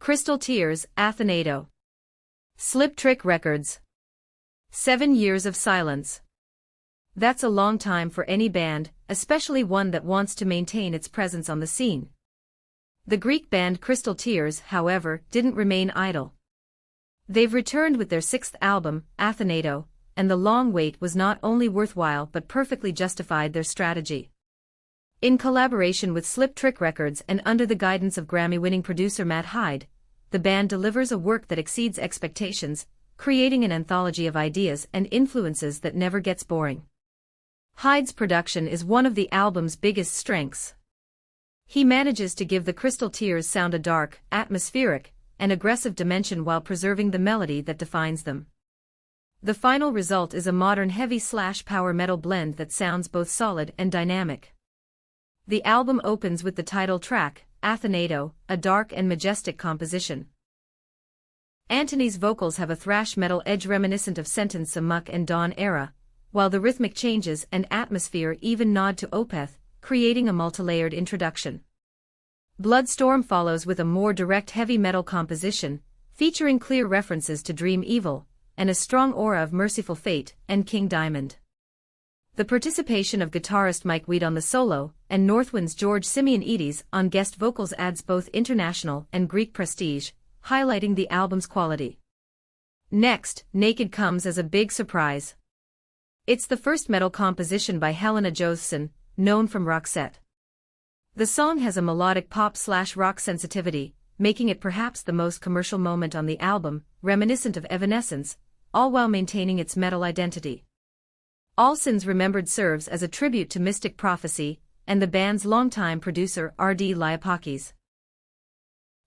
Crystal Tears, Athanato. Slip Trick Records. 7 years of silence. That's a long time for any band, especially one that wants to maintain its presence on the scene. The Greek band Crystal Tears, however, didn't remain idle. They've returned with their 6th album, Athanato, and the long wait was not only worthwhile but perfectly justified their strategy. In collaboration with Slip Trick Records and under the guidance of Grammy-winning producer Matt Hyde, the band delivers a work that exceeds expectations, creating an anthology of ideas and influences that never gets boring. Hyde's production is one of the album's biggest strengths. He manages to give the Crystal Tears sound a dark, atmospheric, and aggressive dimension while preserving the melody that defines them. The final result is a modern heavy/power metal blend that sounds both solid and dynamic. The album opens with the title track, Athanato, a dark and majestic composition. Antony's vocals have a thrash metal edge reminiscent of Sentence Amok and Dawn era, while the rhythmic changes and atmosphere even nod to Opeth, creating a multilayered introduction. Bloodstorm follows with a more direct heavy metal composition, featuring clear references to Dream Evil, and a strong aura of Merciful Fate and King Diamond. The participation of guitarist Mike Weed on the solo, and Northwind's George Simeonides on guest vocals adds both international and Greek prestige, highlighting the album's quality. Next, Naked comes as a big surprise. It's the first metal composition by Helena Josephson, known from Roxette. The song has a melodic pop/rock sensitivity, making it perhaps the most commercial moment on the album, reminiscent of Evanescence, all while maintaining its metal identity. All Sins Remembered serves as a tribute to Mystic Prophecy and the band's longtime producer R.D. Liapakis.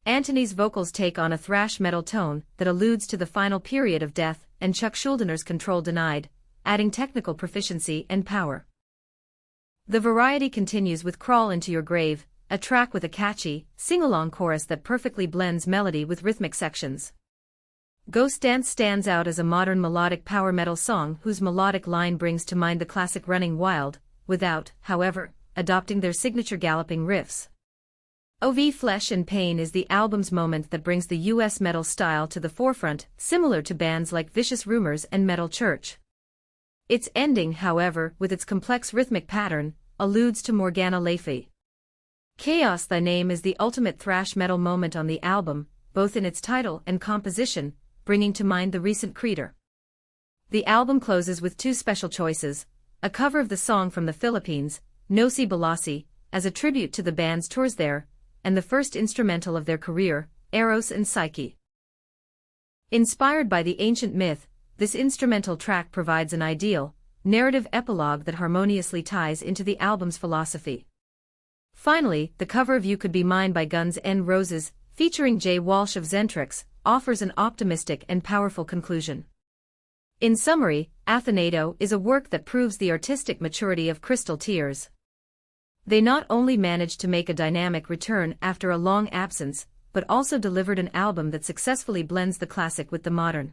Antony's vocals take on a thrash metal tone that alludes to the final period of Death and Chuck Schuldiner Control Denied, adding technical proficiency and power. The variety continues with Crawl Into Your Grave, a track with a catchy, sing-along chorus that perfectly blends melody with rhythmic sections. Ghost Dance stands out as a modern melodic power metal song whose melodic line brings to mind the classic Running Wild, without, however, adopting their signature galloping riffs. OV Flesh and Pain is the album's moment that brings the US metal style to the forefront, similar to bands like Vicious Rumors and Metal Church. Its ending, however, with its complex rhythmic pattern, alludes to Morgana Le Fay. Chaos Thy Name is the ultimate thrash metal moment on the album, both in its title and composition, bringing to mind the recent Creator. The album closes with 2 special choices, a cover of the song from the Philippines, Nosi Balasi, as a tribute to the band's tours there, and the first instrumental of their career, Eros and Psyche. Inspired by the ancient myth, this instrumental track provides an ideal, narrative epilogue that harmoniously ties into the album's philosophy. Finally, the cover of You Could Be Mine by Guns N' Roses, featuring Jay Walsh of Zentrix, offers an optimistic and powerful conclusion. In summary, Athanato is a work that proves the artistic maturity of Crystal Tears. They not only managed to make a dynamic return after a long absence, but also delivered an album that successfully blends the classic with the modern.